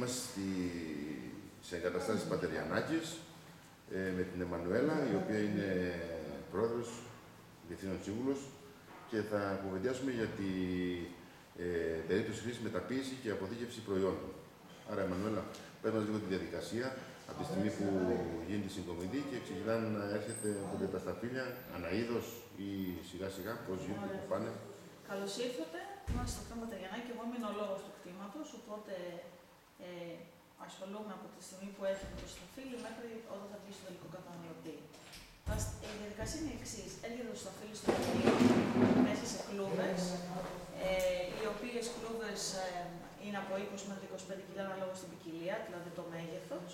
είμαστε σε εγκαταστάσεις Πατεριανάκης με την Εμμανουέλα, η οποία είναι πρόεδρος, διευθύνων σύμβουλος, και θα κουβεντιάσουμε για την περίπτωση χρήσης, μεταποίηση και αποθήκευση προϊόντων. Άρα, Εμμανουέλα, πες μας λίγο τη διαδικασία από τη στιγμή που γίνεται η συγκομιδή και ξεκινάνε να έρχεται τα σταφύλια, αναείδος ή σιγά-σιγά, πώς γίνεται, πού πάνε. Καλώς ήρθατε. Είμαστε στο κτήμα Πατεριανάκη και εγώ είμαι ο λόγος του κτήματος, οπότε ασχολούμαι από τη στιγμή που έρχεται το σταφύλι μέχρι όταν θα βγει στο τελικό καταναλωτή. Η διαδικασία είναι η εξής. Έρχεται το σταφύλι στο κτήμα μέσα σε κλούβες, οι οποίες κλούβες είναι από 20 μέχρι 25 κιλά ανάλογα στην ποικιλία, δηλαδή το μέγεθος.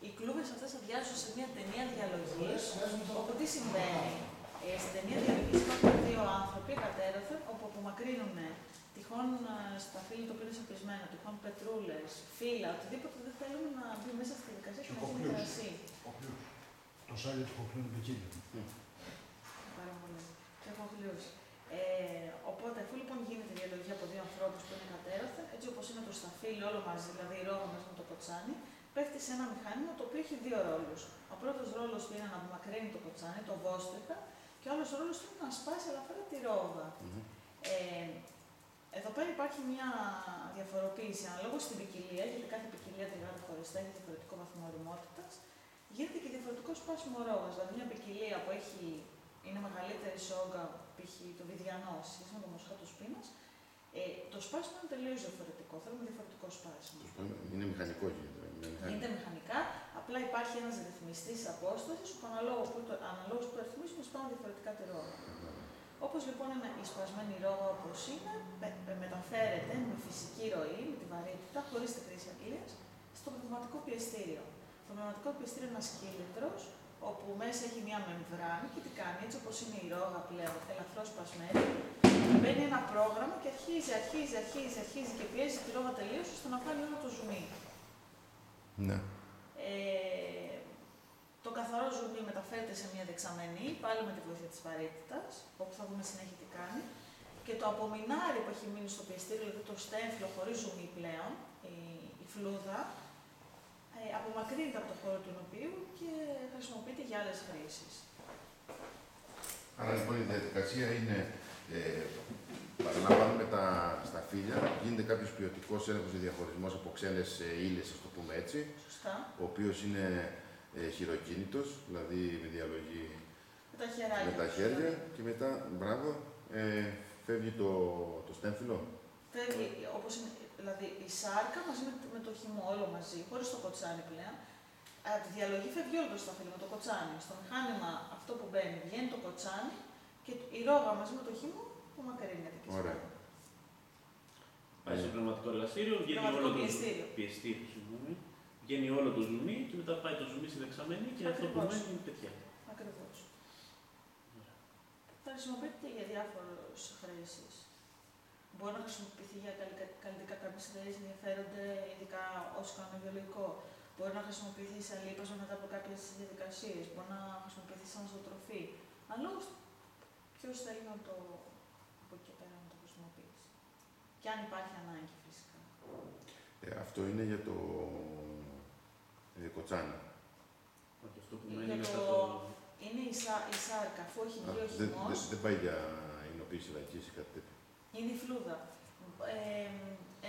Οι κλούβες αυτές αδειάζουν σε μια ταινία διαλογής, όπου τι συμβαίνει. Στην ταινία διαλογής υπάρχουν δύο άνθρωποι κατέρωθεν, όπου απομακρύνουν τυχόν σταφύλι το οποίο είναι σαπισμένο, τυχόν πετρούλες, φύλλα, οτιδήποτε δεν θέλουμε να μπει μέσα στη διαδικασία και να γίνει κρασί. Το σάλι του κοκλούν πικίλιο. Πάρα πολύ. Και κοκλούς. Οπότε, αφού λοιπόν γίνεται η διαλογή από δύο ανθρώπους που είναι κατέρωθεν, έτσι όπως είναι το σταφύλι όλο μαζί, δηλαδή η ρόγα μαζί με το κοτσάνι, πέφτει σε ένα μηχάνημα το οποίο έχει δύο ρόλους. Ο πρώτος ρόλος του είναι να απομακρύνει το κοτσάνι, το βόστριχα, και ο άλλος ρόλος του είναι να σπάσει ελαφρά τη ρόγα. Εδώ πέρα υπάρχει μια διαφοροποίηση αναλόγως στην ποικιλία, γιατί κάθε ποικιλία τριγάται χωριστά, έχει διαφορετικό βαθμό ωριμότητας. Γίνεται και διαφορετικό σπάσιμο ρόγας. Δηλαδή, μια ποικιλία που είναι μεγαλύτερη σόγγα, π.χ. το βιδιανό, σχέση με το μοσχάτο σπίνας, το σπάσιμο είναι τελείως διαφορετικό. Θέλουμε διαφορετικό σπάσιμο. Είναι μηχανικό, γίνεται μηχανικά, απλά υπάρχει ένας ρυθμιστής απόστασης που αναλόγως που ρυθμίσουμε σπάμε διαφορετικά τη ρόγα. Όπως λοιπόν είναι η σπασμένη ρόγα όπως είναι, μεταφέρεται με φυσική ροή, με τη βαρύτητα, χωρίς τη χρήση αγγλίας, στο πνευματικό πιεστήριο. Το πνευματικό πιεστήριο είναι ένας κύλινδρος, όπου μέσα έχει μια μεμβράνη και τι κάνει, έτσι όπως είναι η ρόγα πλέον, ελαφρώς σπασμένη, μπαίνει ένα πρόγραμμα και αρχίζει και πιέζει τη ρόγα τελείως ώστε να κάνει όλο το ζουμί. Ναι. Το καθαρό ζουμί μεταφέρεται σε μια δεξαμενή, πάλι με τη βοήθεια της βαρύτητας, όπου θα δούμε συνέχεια τι κάνει. Και το απομεινάρι που έχει μείνει στο πιεστήριο, δηλαδή το στέμφλο χωρίς ζουμί πλέον, η φλούδα, απομακρύνεται από το χώρο του ενοποιείου και χρησιμοποιείται για άλλες χρήσεις. Άρα λοιπόν η διαδικασία είναι, παραλαμβάνουμε τα σταφύλια, γίνεται κάποιος ποιοτικός έλεγχος και διαχωρισμός από ξένες ύλες, ας το πούμε έτσι. Σωστά. Ο οποίος είναι χειροκίνητος, δηλαδή με διαλογή με τα χέρια και μετά, μπράβο, φεύγει το στέμφυλο. Φεύγει, όπως είναι, δηλαδή η σάρκα μαζί με το χυμό, όλο μαζί, χωρίς το κοτσάνι πλέον. Από τη διαλογή φεύγει όλο το σταφύλι με το κοτσάνι. Στο μηχάνημα αυτό που μπαίνει βγαίνει το κοτσάνι και η ρόγα μαζί με το χυμό που μακρύνεται. Ωραία. Πάει στο πνευματικό εργαστήριο, βγαίνει όλο το πιεστήριο, βγαίνει όλο το ζουμί και μετά πάει το ζουμί στη δεξαμενή και αυτό που μένει είναι πετιά. Ακριβώς. Θα χρησιμοποιείται για διάφορες χρήσεις. Μπορεί να χρησιμοποιηθεί για καλλιτικά, κάποιες εταιρείες ενδιαφέρονται, ειδικά όσοι κάνουν βιολογικό. Μπορεί να χρησιμοποιηθεί σαν λίπασμα μετά από κάποιες διαδικασίες. Μπορεί να χρησιμοποιηθεί σαν ζωοτροφή. Αναλόγως ποιος θέλει να το από εκεί και πέρα να το χρησιμοποιήσει. Και αν υπάρχει ανάγκη φυσικά. Αυτό είναι για το κοτσάνι. Όχι, αυτό που μένει μετά είναι η σάρκα, αφού έχει βγει ο χυμός. Δεν πάει για εινοποίηση λαϊκής ή κάτι τέτοιο. Είναι η φλούδα.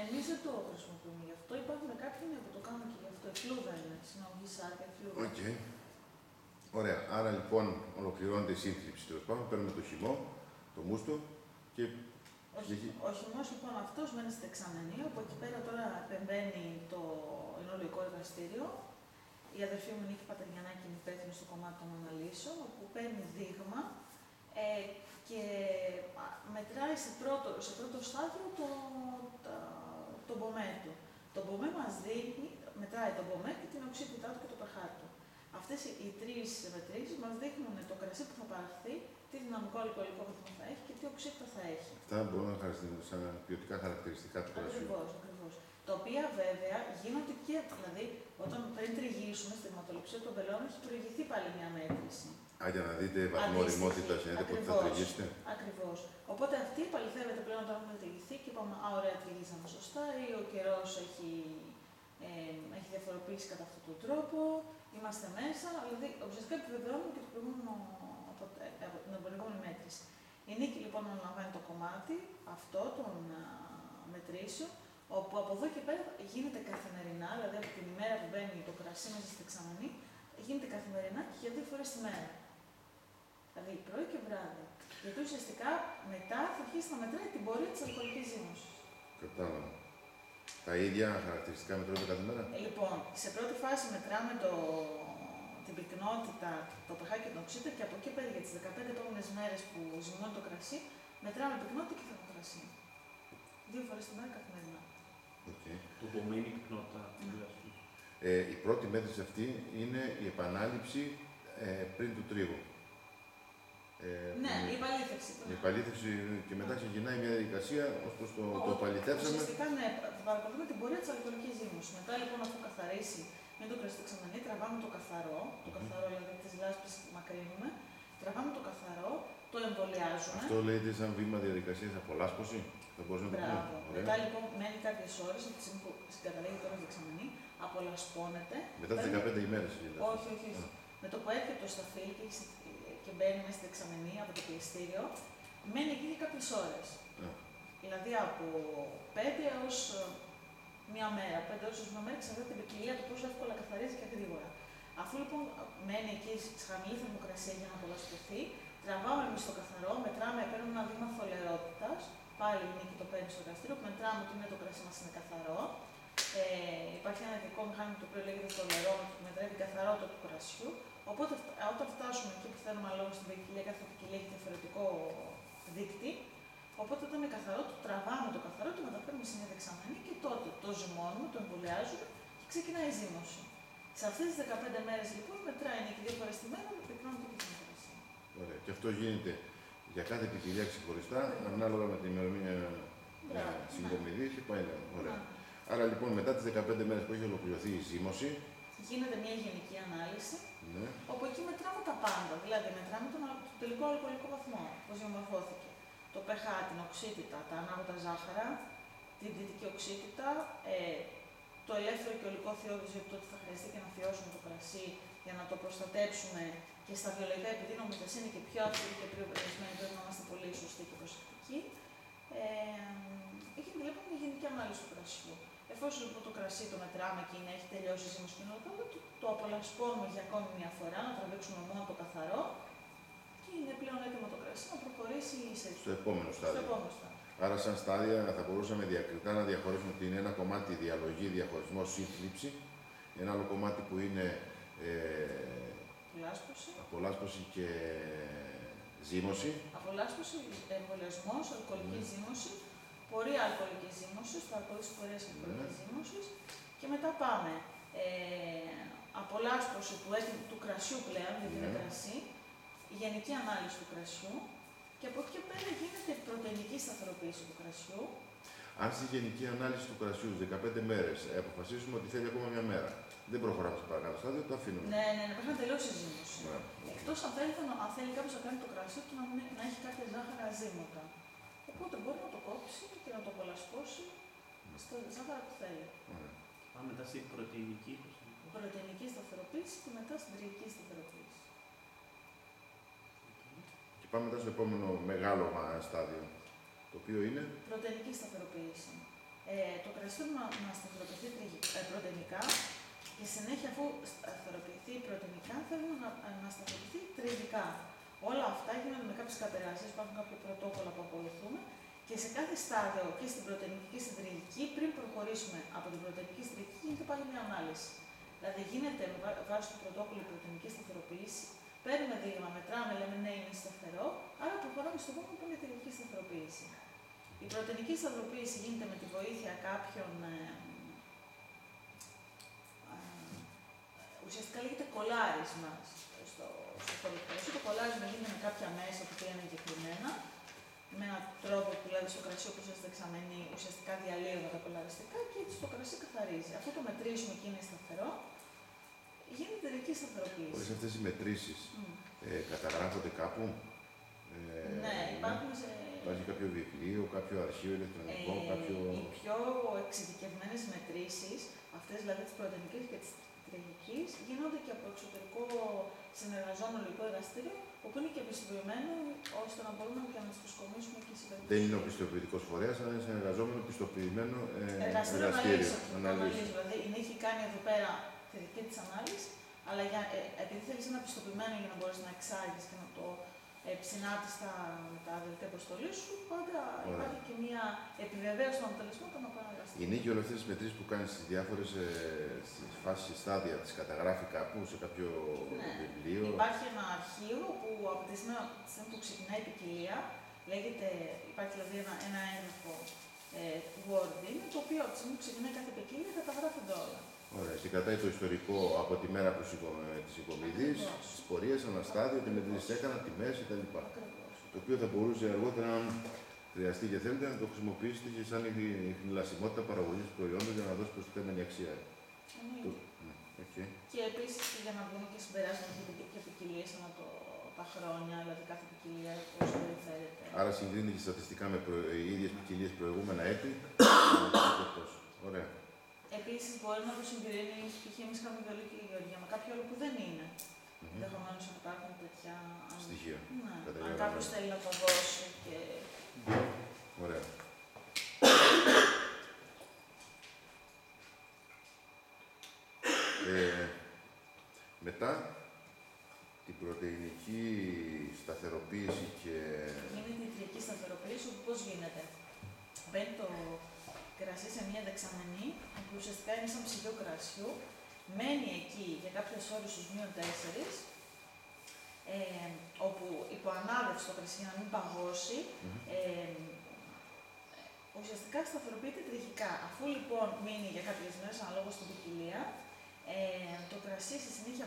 Εμείς δεν το χρησιμοποιούμε γι' αυτό. Υπάρχουν κάποιοι που το κάνουν και γι' αυτό. Η φλούδα είναι. Συναγωγή σάρκα, η φλούδα. Okay. Ωραία. Άρα λοιπόν ολοκληρώνεται η σύνθλιψη. Τέλος πάντων, παίρνουμε το χυμό, το μούστο και. Ο χυμός λοιπόν αυτός μένει στη δεξαμενή, όπου εκεί πέρα τώρα επεμβαίνει το ενολογικό εργαστήριο. Η αδερφή μου Νίκη Πατεριανάκη είναι υπεύθυνη στο κομμάτι των αναλύσεων, όπου παίρνει δείγμα και μετράει σε πρώτο στάδιο το μπομέ του. Το μπομέ μας δείχνει, μετράει το μπομέ και την οξύτητά του και το pH του. Αυτές οι τρεις μετρήσεις μας δείχνουν το κρασί που θα παραχθεί, τι δυναμικό αλκοολικό βαθμό θα έχει και τι οξύτητα θα έχει. Αυτά μπορούν να χαρακτηριστούν σαν ποιοτικά χαρακτηριστικά του κρασιού. Ακριβώς. Τα οποία βέβαια γίνονται και, δηλαδή, όταν πριν τριγύσουμε στη αιματοληψία των πελών, έχει προηγηθεί πάλι μια μέτρηση. Για να δείτε βαθμό ωριμότητας, είναι πότε θα τριγύσετε. Ακριβώς. Οπότε αυτή επαληθεύεται πλέον όταν έχουμε τριγυθεί και είπαμε, ωραία, τριγύσαμε σωστά, ή ο καιρός έχει διαφοροποιήσει κατά αυτόν τον τρόπο, είμαστε μέσα. Δηλαδή, ουσιαστικά επιβεβαιώνουμε και την προηγούμενη μέτρηση. Η νίκη λοιπόν αναλαμβάνει το κομμάτι αυτό των μετρήσεων, όπου από εδώ και πέρα γίνεται καθημερινά, δηλαδή από την ημέρα που μπαίνει το κρασί μέσα στη δεξαμενή, γίνεται καθημερινά και για 2 φορές τη μέρα. Δηλαδή πρωί και βράδυ. Γιατί ουσιαστικά μετά θα αρχίσει να μετράει την πορεία της αλκοολικής ζύμωσης. Κατάλαβα. Τα ίδια χαρακτηριστικά μετρώνται κάθε μέρα. Λοιπόν, σε πρώτη φάση μετράμε την πυκνότητα, το pH και την οξύτητα και από εκεί πέρα για τις 15 επόμενες μέρες που ζυμώνει το κρασί, μετράμε πυκνότητα και θερμοκρασία. 2 φορές τη μέρα καθημερινά. Okay. Το επομένη πυκνότητα. Η πρώτη μέτρηση αυτή είναι η επανάληψη πριν του τρίγου. Ναι, η επαλήθευση. Η επαλήθευση και μετά ξεκινάει μια διαδικασία ως προς το επαληθεύσαμε. Ουσιαστικά, ναι, παρακολουθούμε την πορεία της αλκοολικής ζύμωσης. Μετά λοιπόν, αφού καθαρίσει με το κρασί δεξαμενή, τραβάμε το καθαρό, δηλαδή τις λάσπες μακρύνουμε, τραβάμε το καθαρό, το εμβολιάζουμε. Αυτό λέγεται σαν βήμα διαδικασίας απολάσπωση. Θα μπορούσα να το πούμε. Μετά λοιπόν μένει κάποιες ώρες, από τη στιγμή που συγκαταλέγει τώρα δεξαμενή, απολασπώνεται. Μετά τις 15 ημέρες. Όχι. Με το που έρχεται το σταφύλι και μπαίνει μέσα στη δεξαμενή από το πιεστήριο, μένει εκεί για κάποιες ώρες. Δηλαδή από 5 έως μία μέρα. 5 έως μία μέρα εξαρτάται την ποικιλία του πόσο εύκολα καθαρίζει και γρήγορα. Αφού λοιπόν μένει εκεί σε χαμηλή θερμοκρασία για να απολασπωθεί, τραβάμε εμείς το καθαρό, μετράμε, παίρνουμε ένα δείγμα θολερότητας. Πάλι η νίκη το παίρνει στο εργαστήριο, που μετράμε ότι το κρασί μας είναι καθαρό. Υπάρχει ένα ειδικό μηχάνημα το οποίο λέγεται θολερό, που μετράει την καθαρότητα του κρασιού. Οπότε όταν φτάσουμε εκεί που θέλουμε λόγω στην ποικιλία, κάθε ποικιλία έχει διαφορετικό δείκτη. Οπότε όταν είναι καθαρό, το τραβάμε το καθαρό, το μεταφέρουμε σε μια δεξαμενή και τότε το ζυμώνουμε, το εμβολιάζουμε και ξεκινάει η ζύμωση. Σε αυτές τις 15 μέρες λοιπόν μετράει νίκη 2 φορές τη μέρα με πυκνότητα και θερμοκρασία. Ωραία. Και αυτό γίνεται για κάθε ποικιλία ξεχωριστά, ανάλογα με την ημερομηνία συγκομιδή και πάει. Ωραία. Άρα λοιπόν μετά τις 15 μέρες που έχει ολοκληρωθεί η ζύμωση, γίνεται μια γενική ανάλυση, ναι, όπου εκεί μετράμε τα πάντα. Δηλαδή μετράμε τον τελικό αλκοολικό βαθμό, πώς διαμορφώθηκε. Το pH, την οξύτητα, τα ανάγωτα ζάχαρα, την δυτική οξύτητα, το ελεύθερο και ολικό θειώδης, γιατί τότε θα χρειαστεί και να θειώσουμε το κρασί για να το προστατέψουμε και στα βιολογικά, επειδή η νομοθεσία είναι και πιο αυστηρή και πιο περιορισμένη, πρέπει να είμαστε πολύ σωστοί και προσεκτικοί. Έχει λοιπόν μια γενική ανάλυση του κρασιού. Εφόσον λοιπόν το κρασί το μετράμε και έχει τελειώσει η ζύμωση και το απολασπώνουμε για ακόμη μια φορά, να τραβήξουμε μόνο το καθαρό και είναι πλέον έτοιμο το κρασί να προχωρήσει στο επόμενο στάδιο. Άρα, σαν στάδια, θα μπορούσαμε διακριτά να διαχωρίσουμε ότι είναι ένα κομμάτι διαλογή, διαχωρισμό, σύθλιψη, ένα άλλο κομμάτι που είναι απολάσπωση και ζύμωση. Απολάσπωση, εμβολιασμός, αλκοολική ζύμωση, πορεία αλκοολικής ζύμωσης, παρακολούθηση πορείας αλκοολικής ζύμωσης και μετά πάμε απολάσπωση του κρασιού πλέον, γιατί είναι κρασί, η γενική ανάλυση του κρασιού και από εκεί και πέρα γίνεται η πρωτεϊνική σταθεροποίηση του κρασιού. Αν στη γενική ανάλυση του κρασιού 15 μέρες αποφασίσουμε ότι θέλει ακόμα μια μέρα, δεν προχωράμε στο παρακάτω στάδιο, το αφήνουμε. Ναι, πρέπει να τελειώσει η ζύμωση. Εκτός αν θέλει κάποιος να κάνει το κρασί του να έχει κάποια ζάχαρα αζύμωτα. Οπότε μπορεί να το κόψει και να το απολασπώσει στα ζάχαρα που θέλει. Πάμε μετά στην πρωτεϊνική. Πρωτεϊνική σταθεροποίηση και μετά στην τριική σταθεροποίηση. Και πάμε μετά στο επόμενο μεγάλο στάδιο, το οποίο είναι πρωτεϊνική σταθεροποίηση. Το κρασί να σταθεροποιηθεί πρωτεϊνικά και συνέχεια, αφού σταθεροποιηθεί πρωτεϊνικά, θέλουμε να σταθεροποιηθεί τριετικά. Όλα αυτά γίνονται με κάποιες κατεργασίες, υπάρχουν κάποια πρωτόκολλα που ακολουθούμε και σε κάθε στάδιο και στην πρωτεϊνική και στην τριετική, πριν προχωρήσουμε από την πρωτεϊνική στην τριετική, γίνεται πάλι μια ανάλυση. Δηλαδή γίνεται με βάση το πρωτόκολλο η πρωτεϊνική σταθεροποίηση, παίρνουμε δείγμα, μετράμε, λέμε ναι, είναι σταθερό, άρα προχωράμε στο επόμενο που είναι η τριετική σταθεροποίηση. Η πρωτεϊνική σταθεροποίηση γίνεται με τη βοήθεια κάποιων. Ουσιαστικά λέγεται κολλάρισμα στο κρασί. Το κολλάρισμα γίνεται με κάποια μέσα που είναι εγκεκριμένα, με έναν τρόπο που δηλαδή στο κρασί, όπως είστε δεξαμενή, ουσιαστικά διαλύουμε τα κολλαριστικά και έτσι το κρασί καθαρίζει. Αφού το μετρήσουμε και είναι σταθερό, γίνεται τελική σταθεροποίηση. Όλες αυτές οι μετρήσεις καταγράφονται κάπου. Ναι, υπάρχουν Υπάρχει κάποιο βιβλίο, κάποιο αρχείο ηλεκτρονικό, κάποιο... Οι πιο εξειδικευμένες μετρήσεις, αυτές δηλαδή της πρωτεϊνικής και της τριγικής, γίνονται και από εξωτερικό συνεργαζόμενο υλικό εργαστήριο, όπου είναι και επιστοποιημένο, ώστε να μπορούμε και να τις προσκομίσουμε και σε περίπτωση. Δεν είναι ο πιστοποιητικός φορέας, αλλά είναι συνεργαζόμενο πιστοποιημένο εργαστήριο. Δηλαδή, η νύχη κάνει εδώ πέρα τη δική της ανάλυση, αλλά επειδή θέλεις ένα πιστοποιημένο για να μπορείς να εξάγεις και να το συνάπτεις με τα δελτία αποστολή σου, πάντα υπάρχει και μια επιβεβαίωση των αποτελεσμάτων από ένα εργαστήριο. Η νίκη όλες αυτές τις μετρήσεις που κάνει στις διάφορες φάσεις, στάδια, τις καταγράφει κάπου σε κάποιο βιβλίο. Υπάρχει ένα αρχείο που από τη στιγμή που ξεκινάει η ποικιλία, υπάρχει δηλαδή ένα έγγραφο Word, το οποίο από τη στιγμή που ξεκινάει κάθε ποικιλία καταγράφονται όλα. Ωραία. Και κρατάει το ιστορικό από τη μέρα της συγκομιδής, τις πορείες, ένα στάδιο, τη μετρήσεις έκανα, τιμές κτλ. Το οποίο θα μπορούσε αργότερα, αν χρειαστεί και θέλετε, να το χρησιμοποιήσετε και σαν χνηλασιμότητα παραγωγής προϊόντων για να δώσει προστιθέμενη αξία. Okay. Και επίσης για να βγουν και συμπεράσματα και ποικιλίες ανά τα χρόνια, δηλαδή κάθε ποικιλία πώς περιφέρεται. Άρα συγκρίνει και στατιστικά με οι ίδιες ποικιλίες προηγούμενα έτη. Ωραία. Επίσης μπορεί να το συγκρίνει, π.χ. εμείς κάνουμε βιολογική γεωργία με κάποιο άλλο που δεν είναι. Ενδεχομένως να υπάρχουν τέτοια στοιχεία. Ναι. Αν κάποιος θέλει να το δώσει και... Ωραία. Μετά την πρωτεϊνική σταθεροποίηση και... Γίνεται η τριακή σταθεροποίηση, όπου πώς γίνεται. Μπαίνει το κρασί σε μια δεξαμενή, που ουσιαστικά είναι σαν ψυγείο κρασιού, μένει εκεί για κάποιες ώρες στους -4, όπου υποανάδευση το κρασί για να μην παγώσει, ουσιαστικά σταθεροποιείται τριχικά. Αφού λοιπόν μείνει για κάποιες μέρες, αναλόγως στην ποικιλία, το κρασί στη συνέχεια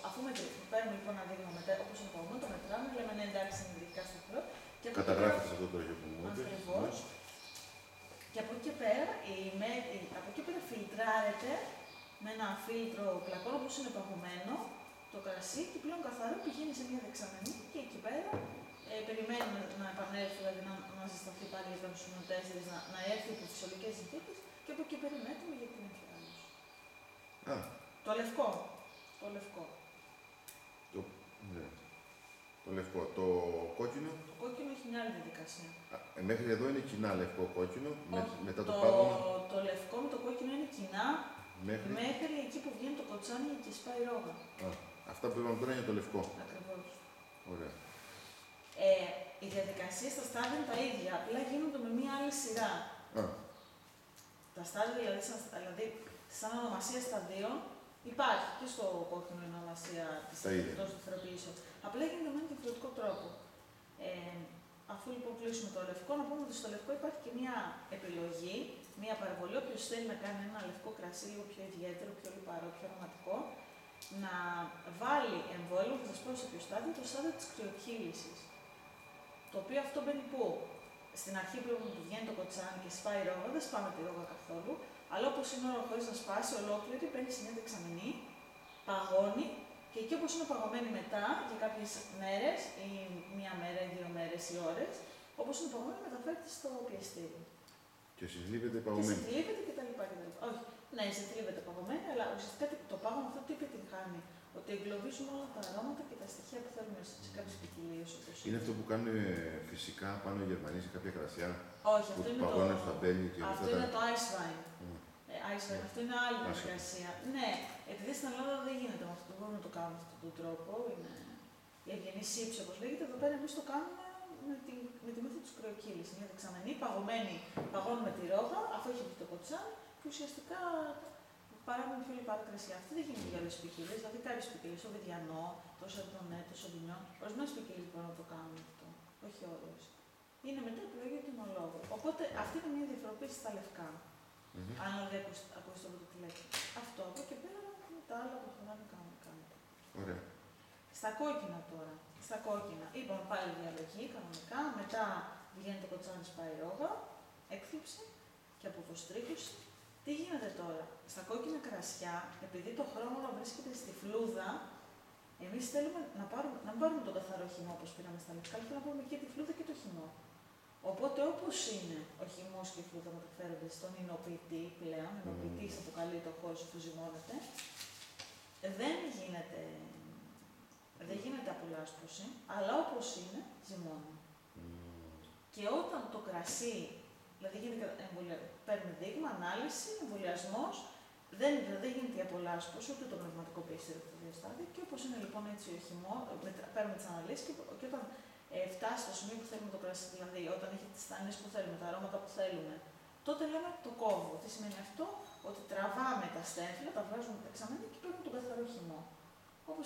αφού παίρνουμε λοιπόν ένα δείγμα μετά, όπως είπαμε, το μετράμε, λέμε ναι, εντάξει, είναι τριχικά σταθερό. Καταγράφεται σε αυτό το ίδιο που μου είπες. Ακριβώς. Και από εκεί και πέρα, φιλτράρεται με ένα φίλτρο πλακών, όπως είναι παγωμένο, το κρασί και πλέον καθαρό πηγαίνει σε μια δεξαμενή και εκεί πέρα περιμένει να επανέλθει, δηλαδή να ζεσταθεί πάλι για τους -4, να έρθει από τις φυσιολογικές συνθήκες και από εκεί πέρα είναι έτοιμο για την εμφιάλωση. Το λευκό. Ναι. Το λευκό. Το κόκκινο. Το κόκκινο έχει μια άλλη διαδικασία. Μέχρι εδώ είναι κοινά λευκό-κόκκινο, μετά το πάγωμα. Το λευκό με το κόκκινο είναι κοινά μέχρι εκεί που βγαίνει το κοτσάνι και σπάει ρόγα. Αυτά που είπαμε τώρα είναι το λευκό. Ακριβώς. Ωραία. Οι διαδικασίες στα στάδια είναι τα ίδια, απλά γίνονται με μια άλλη σειρά. Τα στάδια δηλαδή σαν ονομασία σταδίων υπάρχει και στο κόκκινο η ονομασία της σταθεροποίησης. Απλά γίνεται με έναν διαφορετικό τρόπο. Αφού λοιπόν κλείσουμε το λευκό, να πούμε ότι στο λευκό υπάρχει και μια επιλογή, μια παραβολή. Όποιος θέλει να κάνει ένα λευκό κρασί λίγο πιο ιδιαίτερο, πιο λιπαρό, πιο αρωματικό, να βάλει εμβόλιο, θα σας πω σε ποιο στάδιο, το στάδιο της κρυοκύλησης. Το οποίο αυτό μπαίνει πού? Στην αρχή που βγαίνει το κοτσάνι και σπάει ρόγα, δεν σπάμε τη ρόγα καθόλου, αλλά όπως είναι ώρα χωρίς να σπάσει, ολόκληρη μπαίνει σε μια δεξαμενή, παγώνει και εκεί όπως είναι παγωμένη μετά για κάποιες μέρες, ή μία μέρα, ή 2 μέρες ή ώρες, όπως είναι παγωμένη μεταφέρεται στο πιεστήριο. Και συθλίβεται παγωμένη. Και συθλίβεται κτλ. Όχι, ναι, συθλίβεται παγωμένη, αλλά ουσιαστικά το πάγωμα αυτό τι επιτυγχάνει? Ότι εγκλωβίζουμε όλα τα αρώματα και τα στοιχεία που θέλουμε σε κάποιες ποικιλίες. Είναι αυτό που κάνουν φυσικά πάνω οι Γερμανοί σε κάποια κρασιά. Όχι, αυτό είναι αυτό είναι το ice wine. Αυτό είναι άλλη διαδικασία. Ναι, επειδή στην Ελλάδα δεν γίνεται με αυτό, δεν μπορούμε να το κάνουμε με αυτόν τον τρόπο. Είναι η ευγενή σύψη, όπως λέγεται. Εδώ πέρα εμείς το κάνουμε με τη μέθοδο της κρυοκύλησης. Μια δεξαμενή, παγώνουμε τη ρόγα, αφού έχει βγει το κοτσάνι, και ουσιαστικά παράγουμε πιο λιπαρά κρασιά. Αυτό δεν γίνεται για όλες τις ποικιλίες. Δηλαδή, κάποιες ποικιλίες, το Βιδιανό, το Σαρντονέ, το Σοβινιόν, ορισμένες ποικιλίες μπορούν να το κάνουν αυτό. Όχι όλες. Είναι μετά επιλογή του ενολόγου. Οπότε αυτή είναι μια διαφοροποίηση στα λευκά. Αν δεν ακούσετε από το τηλέφωνο. Αυτό από εκεί πέρα είναι τα άλλα που θα κάνετε. Ωραία. Στα κόκκινα τώρα. Στα κόκκινα. Είπαμε πάλι διαλογή κανονικά. Μετά βγαίνει το κοτσάνι, σπάει ρόγα, έκθλιψη και αποποστρίκωση. Τι γίνεται τώρα? Στα κόκκινα κρασιά, επειδή το χρώμα βρίσκεται στη φλούδα, Εμείς θέλουμε να μην πάρουμε τον καθαρό χυμό όπως πήραμε στα λευκά, αλλά να πάρουμε και τη φλούδα και το χυμό. Οπότε όπως είναι ο χυμός και η φλούδα μεταφέρονται στον ινοποιητή πλέον, ινοποιητής αποκαλείται ο χώρος που ζυμώνεται, δεν γίνεται απολάσπωση, αλλά όπως είναι, ζυμώνει. Και όταν το κρασί, δηλαδή παίρνουμε δείγμα, ανάλυση, εμβολιασμός, δεν γίνεται η απολάσπωση, ούτε το πνευματικό πιεστήριο από το δύο στάδια. Και όπως είναι λοιπόν έτσι ο χυμό, παίρνουμε τις αναλύσεις και όταν φτάσει στο σημείο που θέλουμε το κρασί, δηλαδή όταν έχει τις στάνες που θέλουμε, τα αρώματα που θέλουμε, τότε λέμε το κόβω. Τι σημαίνει αυτό? Ότι τραβάμε τα στέμφυλλα, τα βγάζουμε δεξαμένα και παίρνουμε τον καθαρό χυμό.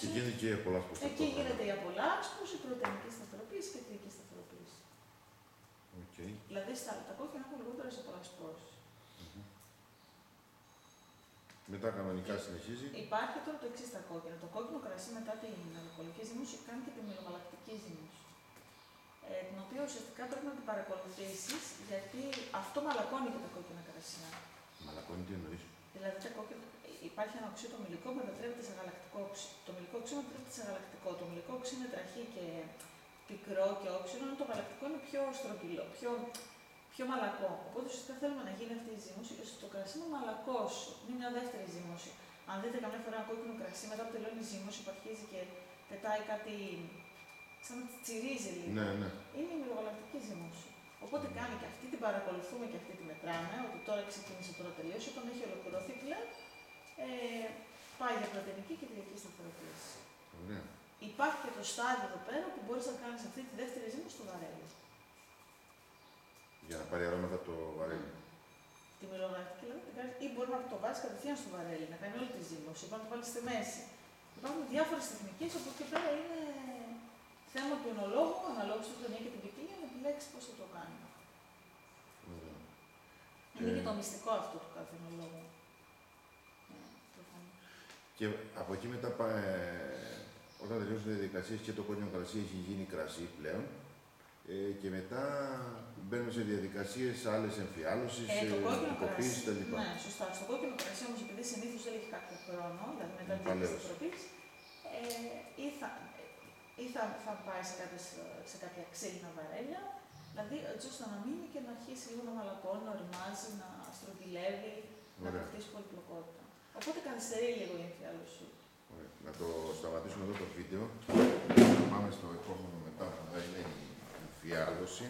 Και γίνεται και η απολάσπωση. Εκεί γίνεται η απολάσπωση, η πρωτεϊνική σταθεροποίηση και η θηρική σταθεροποίηση. Okay. Δηλαδή τα κόκκινα έχουν λιγότερες απολασπώσεις. Μετά κανονικά συνεχίζει. Υπάρχει τώρα το εξής στα κόκκινα. Το κόκκινο κρασί μετά την αλκοολική ζύμωση κάνει και τη μελομαλακτική ζύμωση. Την οποία ουσιαστικά πρέπει να την παρακολουθήσεις, γιατί αυτό μαλακώνει και τα κόκκινα κρασιά. Μαλακώνει τι εννοείς? Δηλαδή υπάρχει ένα οξύ, το μυλικό μετατρέπεται σε γαλακτικό οξύ. Το μυλικό οξύ μετατρέπεται σε γαλακτικό. Το μυλικό οξύ είναι τραχή και πικρό και όξινο, ενώ το γαλακτικό είναι πιο στρογγυλό, πιο μαλακό. Οπότε ουσιαστικά θέλουμε να γίνει αυτή η ζύμωση, ώστε το κρασί να μαλακώσει. Είναι μια δεύτερη ζύμωση. Αν δείτε καμιά φορά ένα κόκκινο κρασί, μετά που τελειώνει η ζύμωση, που αρχίζει και πετάει κάτι, σαν να τσιρίζει λίγο. Ναι, ναι. Είναι η μυρογαλακτική ζύμωση. Οπότε κάνει και αυτή, την παρακολουθούμε και αυτή τη μετράμε, ότι τώρα ξεκίνησε, τώρα τελείωσε. Όταν έχει ολοκληρωθεί πλέον, πάει για πρωτεϊνική και θηρική σταθεροποίηση. Ωραία. Υπάρχει και το στάδιο εδώ πέρα που μπορείς να κάνεις αυτή τη δεύτερη ζύμωση στο βαρέλι. Για να πάρει αρώματα από το βαρέλι. Τη μυρογαλακτική δηλαδή, ή μπορεί να το βάλεις κατευθείαν στο βαρέλι, να κάνει όλη τη ζύμωση, μπορεί να το βάλεις στη μέση. Υπάρχουν διάφορες τεχνικές, όπου και πέρα είναι θέμα του ενολόγου, αναλόγως του χρονιά και την ποικιλία, να επιλέξει πώς θα το κάνει. Ωραία. Είναι και το μυστικό αυτό του κάθε ενολόγου. Και από εκεί μετά, όταν τελειώσουν οι διαδικασίες και το κόκκινο κρασί έχει γίνει κρασί πλέον, και μετά μπαίνουμε σε διαδικασίες άλλες εμφιάλωσης, τυποποίησης κτλ. Ναι, σωστά. Στο κόκκινο κρασί όμως, επειδή συνήθως δεν έχει κάποιο χρόνο, δηλαδή μετά την επιστροφής, ή θα πάει σε κάποια ξύλινα βαρέλια, δηλαδή έτσι ώστε να μείνει και να αρχίσει λίγο να μαλακώνει, να οριμάζει, να στρογγυλεύει, να αποκτήσει πολυπλοκότητα. Οπότε καθυστερεί λίγο η εμφιάλωση. Να το σταματήσουμε εδώ το βίντεο. Να πάμε στο επόμενο μετά που θα είναι η εμφιάλωση.